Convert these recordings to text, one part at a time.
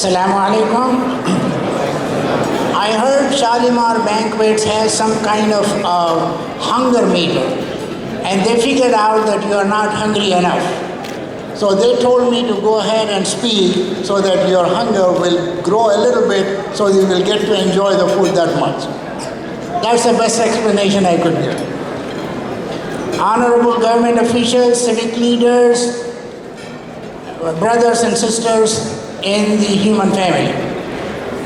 Assalamu alaikum. I heard Shalimar Banquets has some kind of hunger meter, and they figured out that you are not hungry enough. So they told me to go ahead and speak so that your hunger will grow a little bit so you will get to enjoy the food that much. That's the best explanation I could give. Honorable government officials, civic leaders, brothers and sisters in the human family.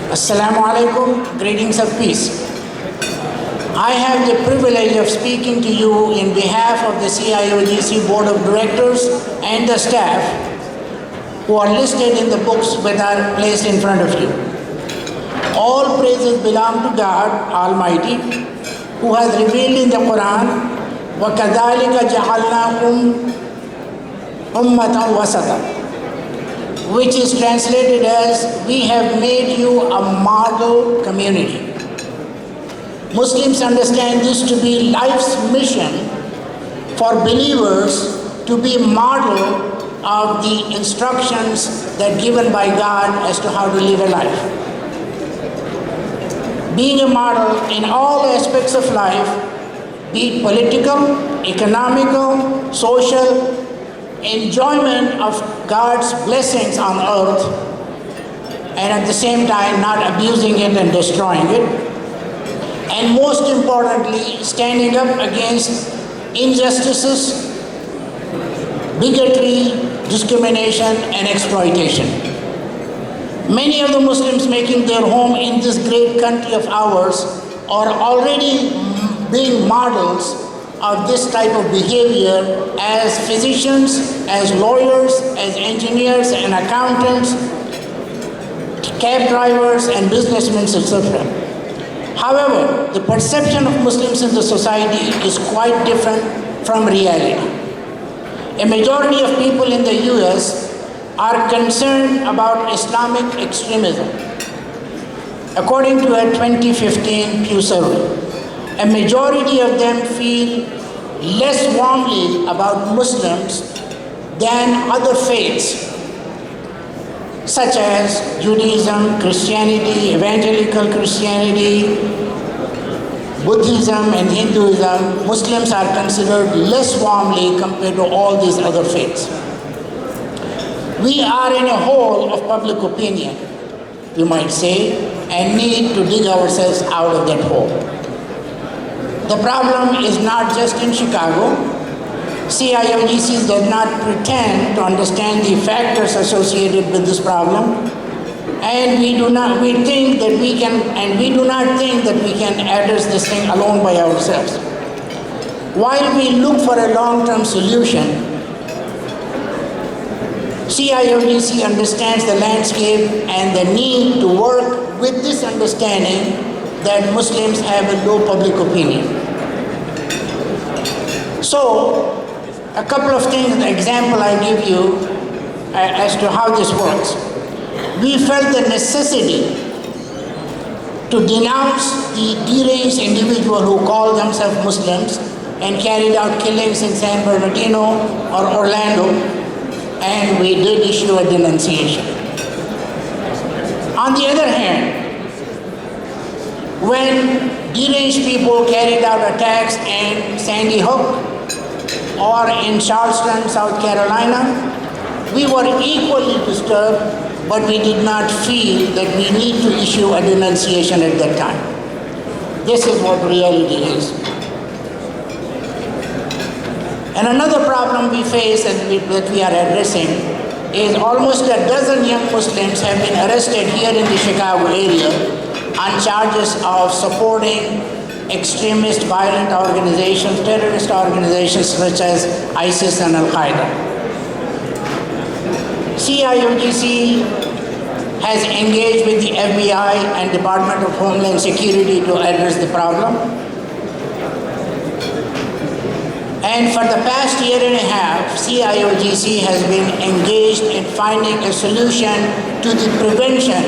Assalamu alaikum, greetings of peace. I have the privilege of speaking to you in behalf of the CIOGC Board of Directors and the staff who are listed in the books that are placed in front of you. All praises belong to God Almighty, who has revealed in the Quran, وَكَذَلِكَ جَعَلْنَاكُمْ أُمَّةً وَسَطًا, which is translated as, we have made you a model community. Muslims understand this to be life's mission for believers to be model of the instructions that given by God as to how to live a life. Being a model in all aspects of life, be it political, economical, social, enjoyment of God's blessings on earth, and at the same time not abusing it and destroying it. And most importantly, standing up against injustices, bigotry, discrimination, and exploitation. Many of the Muslims making their home in this great country of ours are already being models of this type of behavior as physicians, as lawyers, as engineers and accountants, cab drivers and businessmen, etc. However, the perception of Muslims in the society is quite different from reality. A majority of people in the US are concerned about Islamic extremism. According to a 2015 Pew survey, a majority of them feel less warmly about Muslims than other faiths, such as Judaism, Christianity, evangelical Christianity, Buddhism, and Hinduism. Muslims are considered less warmly compared to all these other faiths. We are in a hole of public opinion, you might say, and need to dig ourselves out of that hole. The problem is not just in Chicago. CIOGC does not pretend to understand the factors associated with this problem, and we do not think that we can address this thing alone by ourselves. While we look for a long-term solution, CIOGC understands the landscape and the need to work with this understanding that Muslims have a low public opinion. So, a couple of things, an example I give you as to how this works. We felt the necessity to denounce the deranged individual who called themselves Muslims and carried out killings in San Bernardino or Orlando, and we did issue a denunciation. On the other hand, when deranged people carried out attacks in Sandy Hook or in Charleston, South Carolina, we were equally disturbed, but we did not feel that we need to issue a denunciation at that time. This is what reality is. And another problem we face that we are addressing is almost a dozen young Muslims have been arrested here in the Chicago area on charges of supporting extremist violent organizations, terrorist organizations such as ISIS and Al-Qaeda. CIOGC has engaged with the FBI and Department of Homeland Security to address the problem. And for the past year and a half, CIOGC has been engaged in finding a solution to the prevention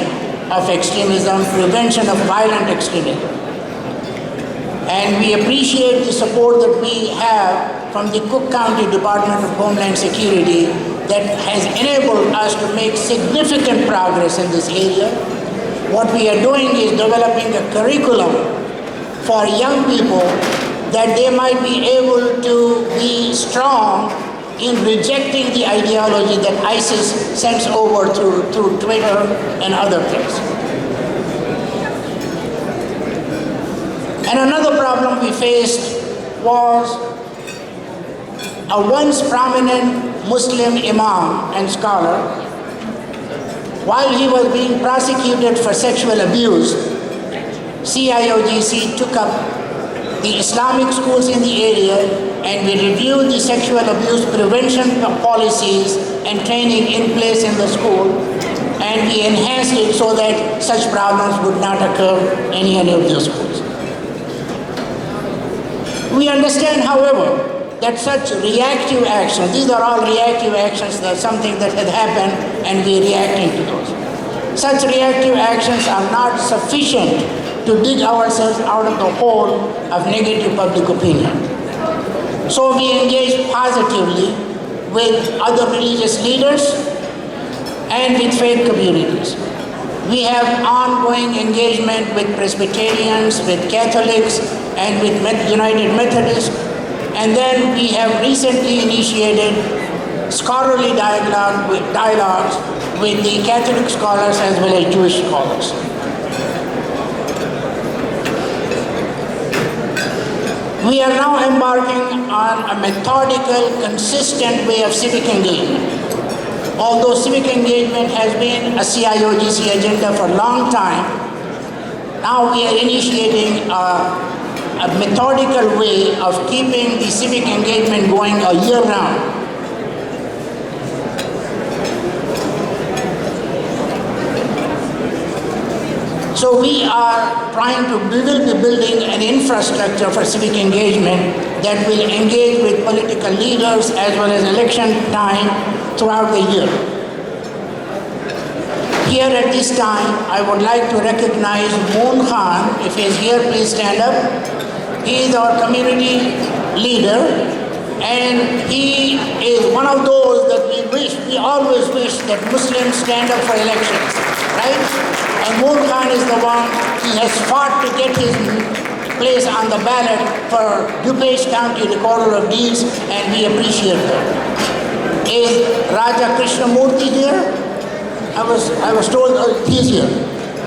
of extremism, prevention of violent extremism. And we appreciate the support that we have from the Cook County Department of Homeland Security that has enabled us to make significant progress in this area. What we are doing is developing a curriculum for young people that they might be able to be strong in rejecting the ideology that ISIS sends over through Twitter and other things. And another problem we faced was a once prominent Muslim imam and scholar. While he was being prosecuted for sexual abuse, CIOGC took up the Islamic schools in the area, and we reviewed the sexual abuse prevention policies and training in place in the school, and we enhanced it so that such problems would not occur in any of the schools. We understand, however, that such reactive actions, these are all reactive actions, that's something that had happened and we're reacting to those. Such reactive actions are not sufficient to dig ourselves out of the hole of negative public opinion. So we engage positively with other religious leaders and with faith communities. We have ongoing engagement with Presbyterians, with Catholics, and with United Methodists. And then we have recently initiated scholarly dialogues with the Catholic scholars as well as Jewish scholars. We are now embarking on a methodical, consistent way of civic engagement. Although civic engagement has been a CIOGC agenda for a long time, now we are initiating a methodical way of keeping the civic engagement going a year round. So we will be building an infrastructure for civic engagement that will engage with political leaders as well as election time throughout the year. Here at this time, I would like to recognize Moon Khan. If he is here, please stand up. He is our community leader, and he is one of those that we always wish that Muslims stand up for elections, right? And Moon Khan is the one, he has fought to get his place on the ballot for DuPage County Recorder of Deeds, and we appreciate that. Is Raja Krishnamurti here? I was told he's here.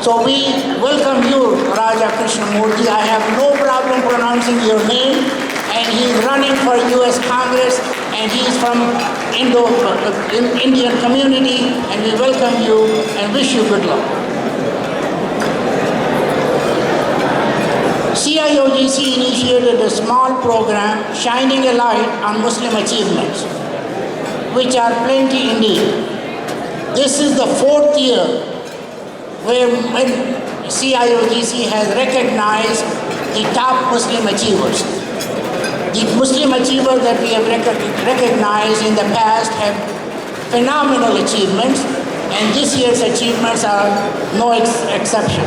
So we welcome you, Raja Krishnamurti. I have no problem pronouncing your name, and he's running for U.S. Congress, and he's from Indian community, and we welcome you and wish you good luck. CIOGC initiated a small program shining a light on Muslim achievements, which are plenty indeed. This is the 4th year where CIOGC has recognized the top Muslim achievers. The Muslim achievers that we have recognized in the past have phenomenal achievements, and this year's achievements are no exception.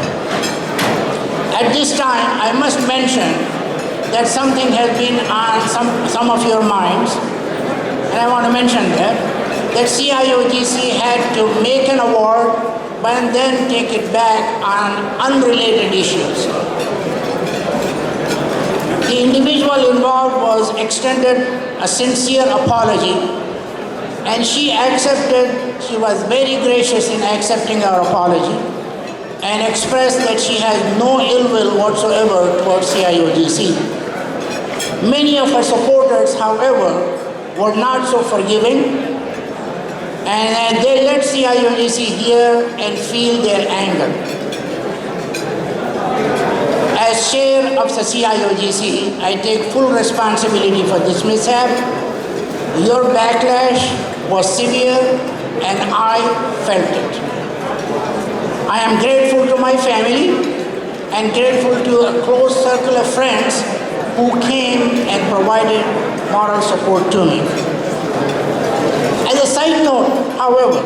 At this time, I must mention that something has been on some of your minds, and I want to mention that CIOGC had to make an award but then take it back on unrelated issues. The individual involved was extended a sincere apology, and she was very gracious in accepting our apology and expressed that she has no ill will whatsoever towards CIOGC. Many of her supporters, however, were not so forgiving, and they let CIOGC hear and feel their anger. As chair of the CIOGC, I take full responsibility for this mishap. Your backlash was severe, and I felt it. I am grateful to my family and grateful to a close circle of friends who came and provided moral support to me. As a side note, however,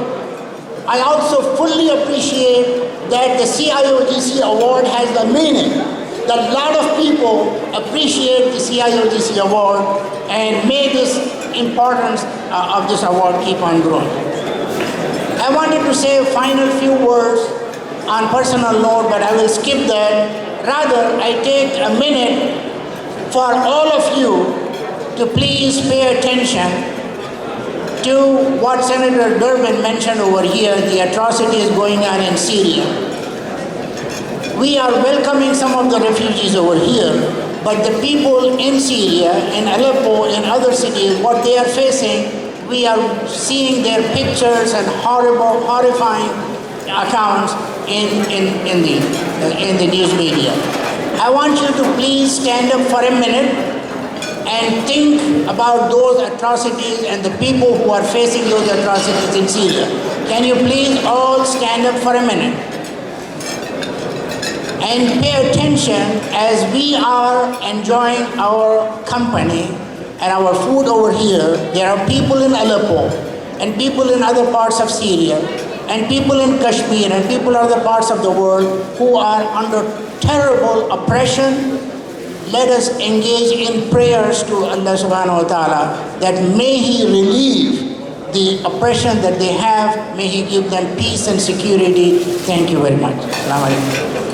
I also fully appreciate that the CIOGC award has the meaning that a lot of people appreciate the CIOGC award, and may this importance of this award keep on growing. I wanted to say a final few words on personal note, but I will skip that. Rather, I take a minute for all of you to please pay attention to what Senator Durbin mentioned over here, the atrocities going on in Syria. We are welcoming some of the refugees over here, but the people in Syria, in Aleppo, in other cities, what they are facing, we are seeing their pictures and horrifying accounts in the news media. I want you to please stand up for a minute and think about those atrocities and the people who are facing those atrocities in Syria. Can you please all stand up for a minute? And pay attention as we are enjoying our company and our food over here. There are people in Aleppo and people in other parts of Syria and people in Kashmir and people in other parts of the world who are under terrible oppression. Let us engage in prayers to Allah subhanahu wa ta'ala that may He relieve the oppression that they have. May He give them peace and security. Thank you very much. Assalamu alaikum.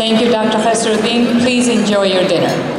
Thank you, Dr. Khasruddin. Please enjoy your dinner.